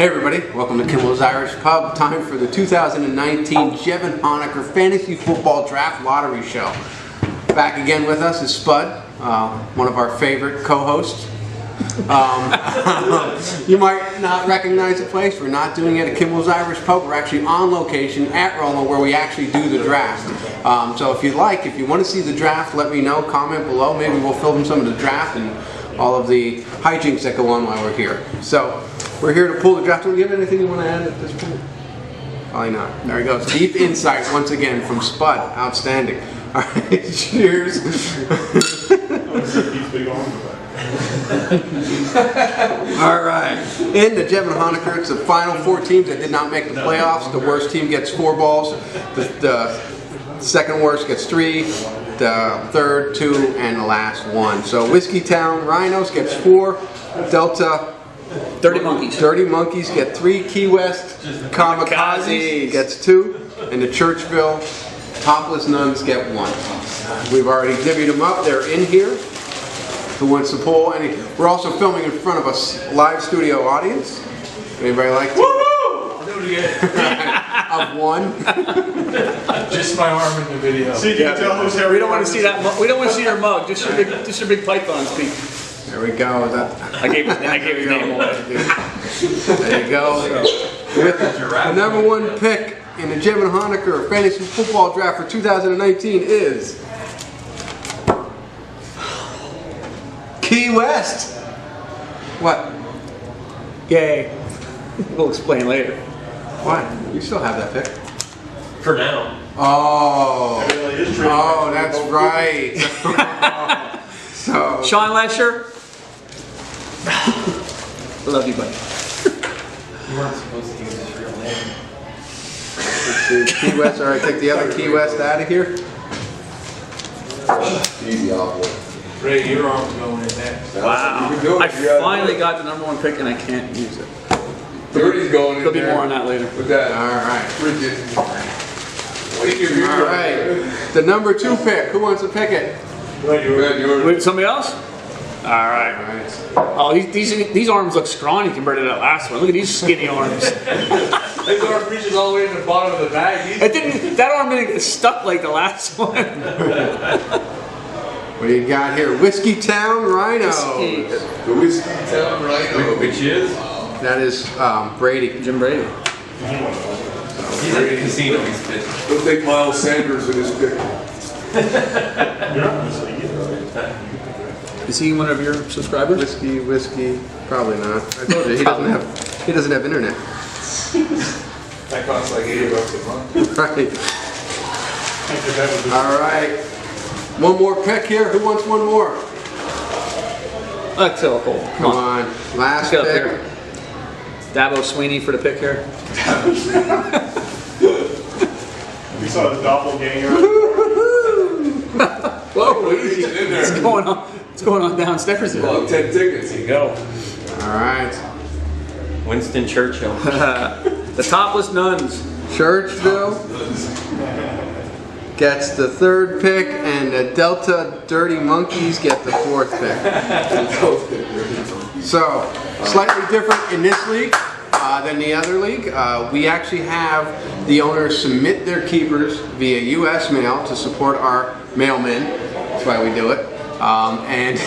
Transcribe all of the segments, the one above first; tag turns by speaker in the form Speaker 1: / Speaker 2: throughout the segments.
Speaker 1: Hey everybody, welcome to Kimmel's Irish Pub. Time for the 2019 Jevon Honicker Fantasy Football Draft Lottery Show. Back again with us is Spud, one of our favorite co-hosts. You might not recognize the place. We're not doing it at Kimmel's Irish Pub. We're actually on location at Roma where we actually do the draft. So if you want to see the draft, let me know. Comment below. Maybe we'll film some of the draft and all of the hijinks that go on while we're here. So we're here to pull the draft. Do you have anything you want to add at this point? Probably not. There he goes. Deep insight once again from Spud. Outstanding. All right, cheers. All right. In the Jevon Honicker, it's the final 4 teams that did not make the playoffs. The worst team gets 4 balls. The second worst gets 3. The third 2, and the last 1. So Whiskey Town Rhinos gets 4. Delta
Speaker 2: Dirty Monkeys.
Speaker 1: Dirty Monkeys get 3. Key West Kamikazes gets 2. And the Churchville Topless Nuns get 1. We've already divvied them up. They're in here. Who wants to pull? And we're also filming in front of a live studio audience. Anybody like to?
Speaker 2: Woo-hoo! I'll do it again.
Speaker 1: Of 1.
Speaker 3: Just my arm in the video.
Speaker 2: See, you can tell who's here. We don't want to see that. We don't want to see your mug. Just your big python speak.
Speaker 1: There we go.
Speaker 2: I gave his name away.
Speaker 1: There you go. With the number 1 pick in the Jevon Honicker Fantasy Football Draft for 2019 is Key West. What?
Speaker 2: Yay. We'll explain later.
Speaker 1: Why? You still have that pick.
Speaker 3: For now.
Speaker 1: Oh. Oh, that's right. So.
Speaker 2: Sean Lesher. I love you, buddy.
Speaker 3: You weren't supposed to use his real name.
Speaker 1: Let's see. Key West. All right, take the other Key West out of here.
Speaker 4: Easy off one.
Speaker 3: Ray, your arm's going in next.
Speaker 2: Wow. I finally got the number 1 pick and I can't use it.
Speaker 4: 30's going in.
Speaker 2: There'll be more on that later.
Speaker 4: With that.
Speaker 1: All right.
Speaker 4: All
Speaker 1: All right. The number 2 pick. Who wants to pick it?
Speaker 2: Wait, somebody else? All right.
Speaker 1: All right.
Speaker 2: Oh, these arms look scrawny compared to that last one. Look at these skinny arms.
Speaker 3: His arm reaches all the way to the bottom of the bag.
Speaker 2: That arm didn't get stuck like the last one.
Speaker 1: What do you got here? Whiskey Town Rhinos.
Speaker 4: The Whiskey Town Rhino.
Speaker 3: Which is?
Speaker 1: That is Brady.
Speaker 2: Jim Brady.
Speaker 3: He's at the casino. He's fit.
Speaker 4: Don't take Miles Sanders in his pick.
Speaker 2: Is he one of your subscribers?
Speaker 1: Whiskey, probably not. I told you he doesn't have internet.
Speaker 3: That costs like $80 a month.
Speaker 1: Right. All right. One more pick here. Who wants one more?
Speaker 2: Let's go.
Speaker 1: Come on. Last
Speaker 2: Let's
Speaker 1: pick.
Speaker 2: here. Dabo Sweeney for the pick here.
Speaker 5: We saw the doppelganger.
Speaker 2: Whoa, easy. What's going on downstairs here?
Speaker 4: Well, 10 tickets.
Speaker 3: There you go.
Speaker 1: All right.
Speaker 3: Winston Churchill.
Speaker 2: The Topless Nuns.
Speaker 1: Churchville gets the 3rd pick, and the Delta Dirty Monkeys get the 4th pick. So, slightly different in this league than the other league. We actually have the owners submit their keepers via U.S. mail to support our mailmen. That's why we do it. And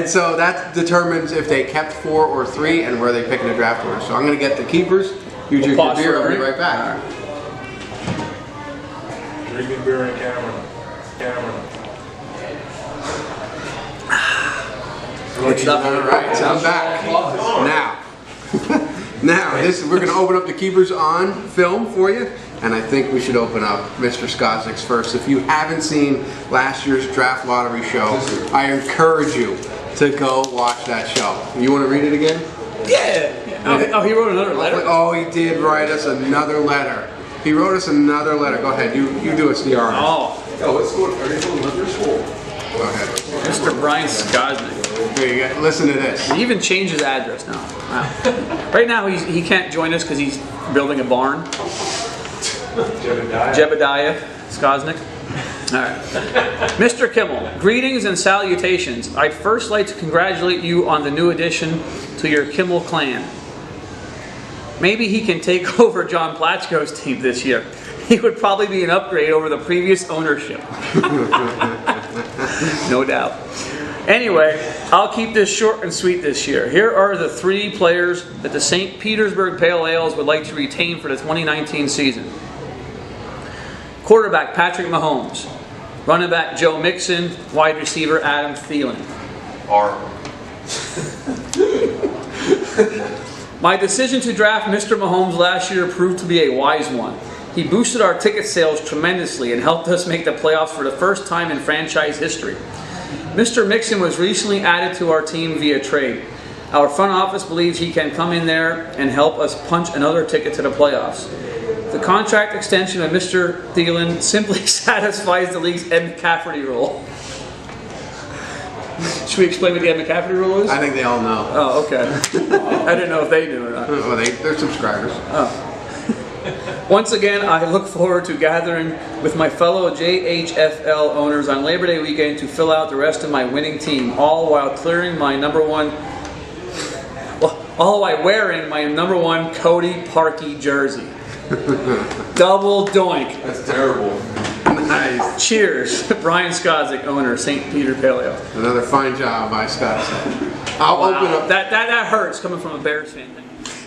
Speaker 1: so that determines if they kept 4 or 3 and where they pick in the draft order. So I'm going to get the keepers. You drink your beer. I'll be right back.
Speaker 5: Drinking beer in camera.
Speaker 2: Good stuff.
Speaker 1: All right, so I'm back. Now, we're going to open up the keepers on film for you, and I think we should open up Mr. Skoznik's first. If you haven't seen last year's draft lottery show, I encourage you to go watch that show. You want to read it again?
Speaker 2: Yeah. Oh, he wrote another letter?
Speaker 1: Oh, he did write us another letter. He wrote us another letter. Go ahead, you do us the honor.
Speaker 2: Oh.
Speaker 4: Let's go. Are you going to school?
Speaker 1: Go ahead.
Speaker 2: Mr. Brian Skoznik.
Speaker 1: There you go. Listen to this.
Speaker 2: He even changed his address now. Wow. Right now he can't join us because he's building a barn. Jebediah Skoznik. All right. Mr. Kimmel, greetings and salutations. I'd first like to congratulate you on the new addition to your Kimmel clan. Maybe he can take over John Platchko's team this year. He would probably be an upgrade over the previous ownership. No doubt. Anyway, I'll keep this short and sweet this year. Here are the 3 players that the St. Petersburg Pale Ales would like to retain for the 2019 season. Quarterback Patrick Mahomes. Running back Joe Mixon. Wide receiver Adam Thielen. My decision to draft Mr. Mahomes last year proved to be a wise one. He boosted our ticket sales tremendously and helped us make the playoffs for the first time in franchise history. Mr. Mixon was recently added to our team via trade. Our front office believes he can come in there and help us punch another ticket to the playoffs. The contract extension of Mr. Thielen simply satisfies the league's Ed McCafferty rule. Should we explain what the Ed McCafferty rule is?
Speaker 1: I think they all know.
Speaker 2: Oh, okay. I didn't know if they knew or not.
Speaker 1: Well, they're subscribers.
Speaker 2: Once again, I look forward to gathering with my fellow JHFL owners on Labor Day weekend to fill out the rest of my winning team, all while wearing my number one Cody Parkey jersey. Double doink.
Speaker 4: That's terrible.
Speaker 1: Nice.
Speaker 2: Cheers, Brian Skozik, owner, St. Peter Pale Ale.
Speaker 1: Another fine job by Scott. I'll open up.
Speaker 2: That hurts coming from a Bears fan.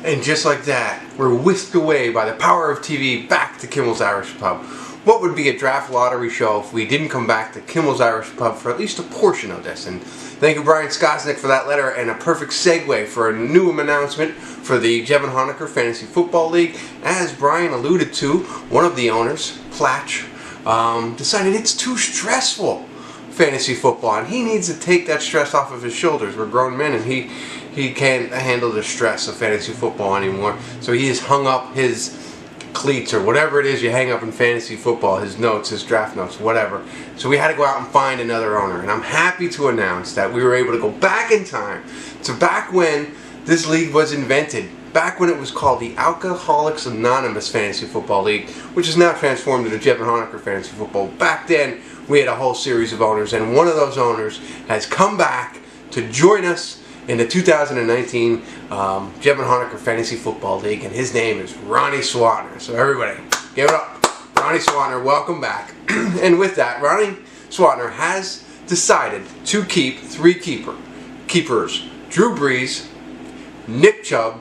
Speaker 1: And just like that, we're whisked away by the power of TV back to Kimmel's Irish Pub. What would be a draft lottery show if we didn't come back to Kimmel's Irish Pub for at least a portion of this? And thank you, Brian Skosnick, for that letter, and a perfect segue for a new announcement for the Jevon Honicker Fantasy Football League. As Brian alluded to, one of the owners, Platch, decided it's too stressful, fantasy football, and he needs to take that stress off of his shoulders. We're grown men, and he can't handle the stress of fantasy football anymore. So he has hung up his cleats or whatever it is you hang up in fantasy football, his notes, his draft notes, whatever. So we had to go out and find another owner, and I'm happy to announce that we were able to go back in time to back when this league was invented, back when it was called the Alcoholics Anonymous Fantasy Football League, which is now transformed into Jevon Honicker Fantasy Football. Back then, we had a whole series of owners, and one of those owners has come back to join us in the 2019 Jevon Honicker Fantasy Football League, and his name is Ronnie Swatner. So everybody, give it up. Ronnie Swatner, welcome back. And with that, Ronnie Swatner has decided to keep 3 keepers, Drew Brees, Nick Chubb,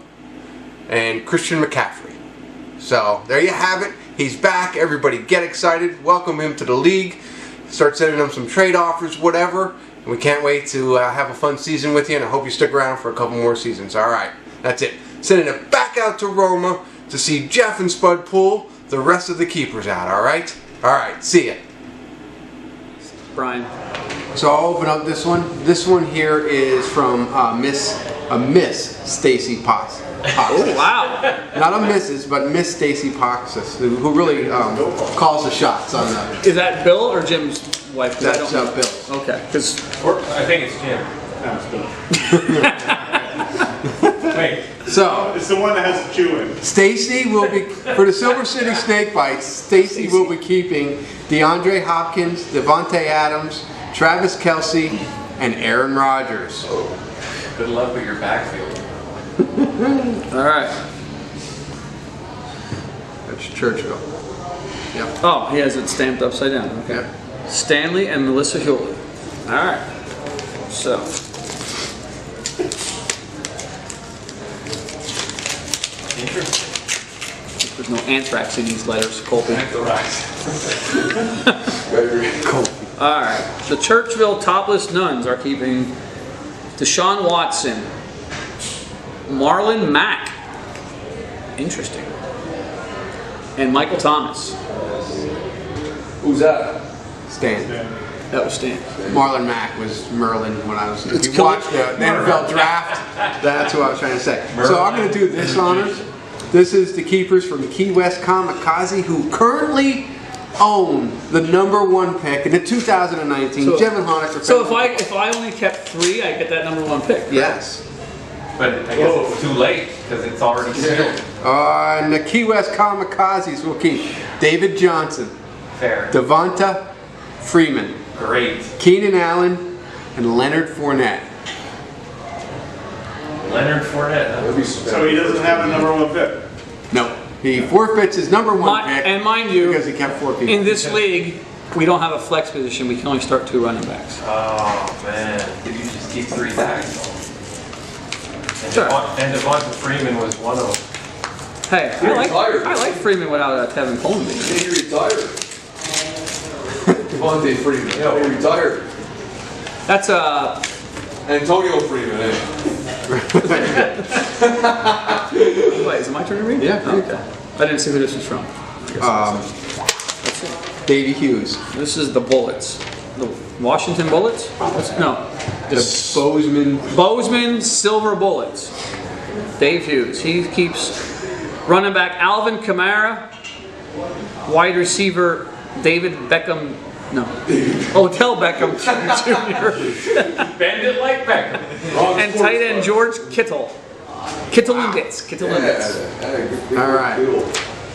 Speaker 1: and Christian McCaffrey. So there you have it. He's back. Everybody get excited. Welcome him to the league. Start sending him some trade offers, whatever. And we can't wait to have a fun season with you, and I hope you stick around for a couple more seasons. All right, that's it. Sending it back out to Roma to see Jeff and Spud pull the rest of the keepers out. All right? All right, see ya.
Speaker 2: Brian.
Speaker 1: So I'll open up this one. This one here is from Miss Stacy Potts.
Speaker 2: Oh, wow.
Speaker 1: Not a Mrs., but Miss Stacy Poxis, who really calls the shots on that.
Speaker 2: Is that Bill or Jim's wife?
Speaker 1: That's Bill.
Speaker 2: Okay, because
Speaker 3: I think it's Jim. Wait.
Speaker 1: So
Speaker 5: It's the one that has the chew in.
Speaker 1: Stacy will be, for the Silver City Snake Bites, Stacy will be keeping DeAndre Hopkins, Devontae Adams, Travis Kelce, and Aaron Rodgers.
Speaker 3: Good luck with your backfield.
Speaker 2: all right.
Speaker 1: That's Churchill. Yep.
Speaker 2: Oh, he has it stamped upside down. Okay.
Speaker 1: Yep.
Speaker 2: Stanley and Melissa Hewlett. All right. So. There's no anthrax in these letters, Colby.
Speaker 1: Cool.
Speaker 2: All right. The Churchville Topless Nuns are keeping Deshaun Watson, Marlon Mack, interesting, and Michael Thomas.
Speaker 3: Who's that?
Speaker 1: Stan.
Speaker 2: That was Stan.
Speaker 1: Marlon Mack was Merlin when I was. If you
Speaker 2: Killer.
Speaker 1: watched the NFL draft, that's what I was trying to say. So I'm going to do this honors. This is the keepers from Key West Kamikaze, who currently own the #1 pick in the 2019 Jevon Honicker.
Speaker 2: So if I only kept 3, I get that #1 pick. Right?
Speaker 1: Yes.
Speaker 3: But I guess it's too late because it's already sealed.
Speaker 1: And the Key West Kamikazes will keep David Johnson,
Speaker 3: Fair.
Speaker 1: Devonta Freeman,
Speaker 3: Great.
Speaker 1: Keenan Allen, and Leonard Fournette.
Speaker 3: Leonard Fournette.
Speaker 5: So he doesn't have a #1 pick.
Speaker 1: He forfeits his number one pick
Speaker 2: And mind you,
Speaker 1: because he kept 4 people.
Speaker 2: in this league, we don't have a flex position. We can only start 2 running backs.
Speaker 3: Oh, man. Did you just keep 3 tags?
Speaker 2: Sure.
Speaker 3: And Devonta Freeman was one of them.
Speaker 2: Hey, I like Freeman without Tevin Coleman.
Speaker 4: He retired. Devontae Freeman. Yeah, he retired.
Speaker 2: That's
Speaker 4: Antonio Freeman, eh?
Speaker 2: Wait, is it my turn to read?
Speaker 1: Yeah.
Speaker 2: Okay. I didn't see who this was from. Let's see.
Speaker 1: Davey Hughes.
Speaker 2: This is the Bullets. The Washington Bullets? No.
Speaker 1: The Bozeman
Speaker 2: Silver Bullets. Dave Hughes. He keeps running back Alvin Kamara, wide receiver David Beckham. No. Odell Beckham Jr.
Speaker 3: Bend it like Beckham.
Speaker 2: and tight end George Kittle. Kittle and Bits.
Speaker 1: All right.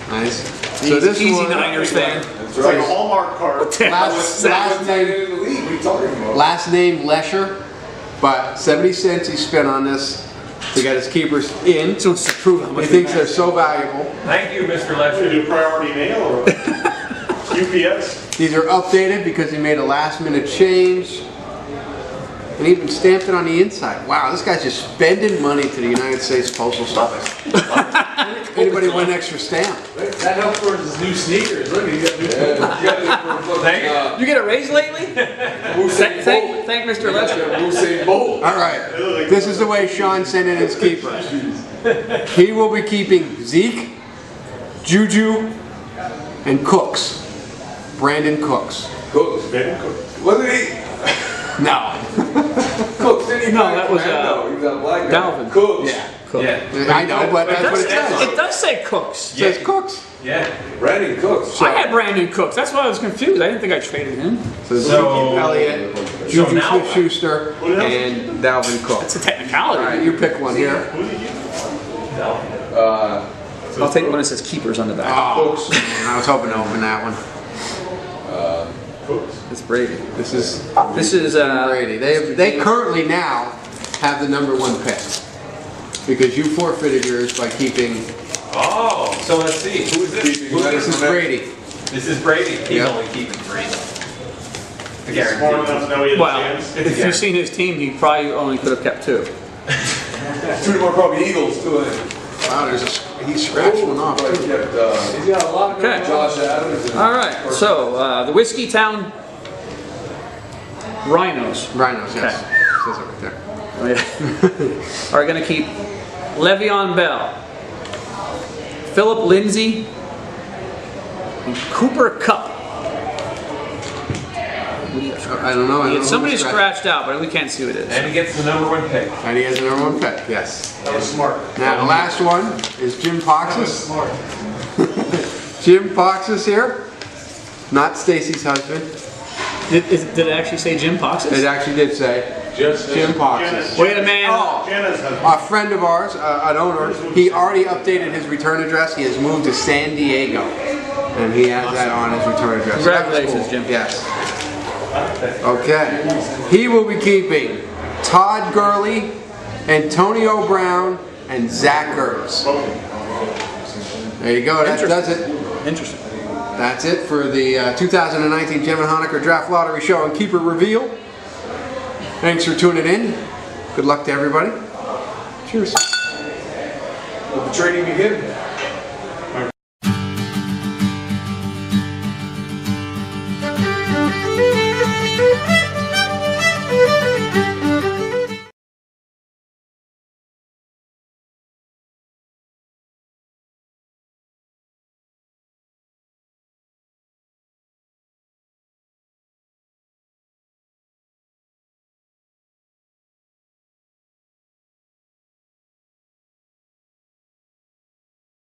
Speaker 1: Nice. So this
Speaker 2: Easy
Speaker 1: one,
Speaker 2: Niners fan.
Speaker 4: That's
Speaker 5: It's like a
Speaker 4: right.
Speaker 5: Hallmark card.
Speaker 1: last
Speaker 4: Tight
Speaker 1: name,
Speaker 4: end in the league. What are you talking about?
Speaker 1: last name Lesher, but 70 cents he spent on this to get his keepers in.
Speaker 2: Just wants to prove how
Speaker 1: He
Speaker 2: much
Speaker 1: thinks they're so valuable.
Speaker 3: Thank you, Mr.
Speaker 5: Should we
Speaker 3: Lesher.
Speaker 5: do priority mail or UPS?
Speaker 1: These are updated because he made a last minute change. And even stamped it on the inside. Wow, this guy's just spending money to the United States Postal Service. Anybody want an extra stamp?
Speaker 3: That helps for his new sneakers. Look, he got new. Thank you.
Speaker 2: You get a raise lately? Thank Mr. Lester.
Speaker 4: Usain Bolt.
Speaker 1: All right, this is the way Sean sent in his keepers. He will be keeping Zeke, Juju, and Cooks. Brandon Cooks.
Speaker 4: Cooks. Wasn't he?
Speaker 1: No.
Speaker 4: Cooks. Didn't he?
Speaker 2: No, that was,
Speaker 4: he was a black guy.
Speaker 2: Dalvin.
Speaker 4: Cooks.
Speaker 1: Yeah.
Speaker 2: Cook.
Speaker 3: Yeah.
Speaker 1: I know, but that's what it says.
Speaker 2: It does say Cooks.
Speaker 1: It says Cooks.
Speaker 3: Yeah.
Speaker 4: Brandon Cooks.
Speaker 2: I had Brandon Cooks. That's why I was confused. I didn't think I traded him.
Speaker 1: So Zeke
Speaker 3: So-
Speaker 1: Elliott, Juju
Speaker 3: now-
Speaker 1: Smith-Schuster, and Dalvin Cook.
Speaker 2: It's a technicality.
Speaker 1: All right, you pick one here.
Speaker 2: I'll take the one that says keepers on the back.
Speaker 1: Oh, I was hoping to open that one.
Speaker 2: It's Brady.
Speaker 1: This is Brady. They currently now have the number 1 pick because you forfeited yours by keeping.
Speaker 3: Oh, so let's see. Who is this?
Speaker 1: This is Brady.
Speaker 3: This is Brady. He's
Speaker 1: Yep.
Speaker 3: only keeping 3. I
Speaker 5: Smart
Speaker 3: guarantee.
Speaker 5: enough to know he had a
Speaker 2: Well,
Speaker 5: chance.
Speaker 2: if you've seen his team, he probably only could have kept 2.
Speaker 4: 2 more probably Eagles too.
Speaker 1: Wow, he scratched one off.
Speaker 4: But he kept,
Speaker 3: He's got a lot of
Speaker 2: Okay.
Speaker 4: Josh Adams. And
Speaker 2: All right. So the Whiskey Town Rhinos
Speaker 1: Rhinos, yes.
Speaker 2: Okay.
Speaker 1: Says it right there.
Speaker 2: are going to keep Le'Veon Bell, Philip Lindsay, and Cooper Kupp.
Speaker 1: I don't know.
Speaker 2: Somebody scratched out, but we can't see who it is.
Speaker 3: And he gets the number 1 pick.
Speaker 1: And he has the number 1 pick. Yes.
Speaker 5: That was smart.
Speaker 1: Now the last one is Jim Fox's.
Speaker 5: Smart.
Speaker 1: Jim Fox is here. Not Stacy's husband.
Speaker 2: Did it actually say Jim Fox's?
Speaker 1: It actually did say Jim Fox's.
Speaker 2: Wait a man.
Speaker 1: Oh,
Speaker 5: Janice has
Speaker 1: a friend of ours, an owner, he already updated his return address. He has moved to San Diego. And he has that on his return address. So that was
Speaker 2: Congratulations, Jim.
Speaker 1: Yes. Okay. He will be keeping Todd Gurley, Antonio Brown, and Zach Ertz. There you go. That does it.
Speaker 2: Interesting.
Speaker 1: That's it for the 2019 Jevon Honicker Draft Lottery Show and Keeper Reveal. Thanks for tuning in. Good luck to everybody. Cheers.
Speaker 4: Let the trading begin.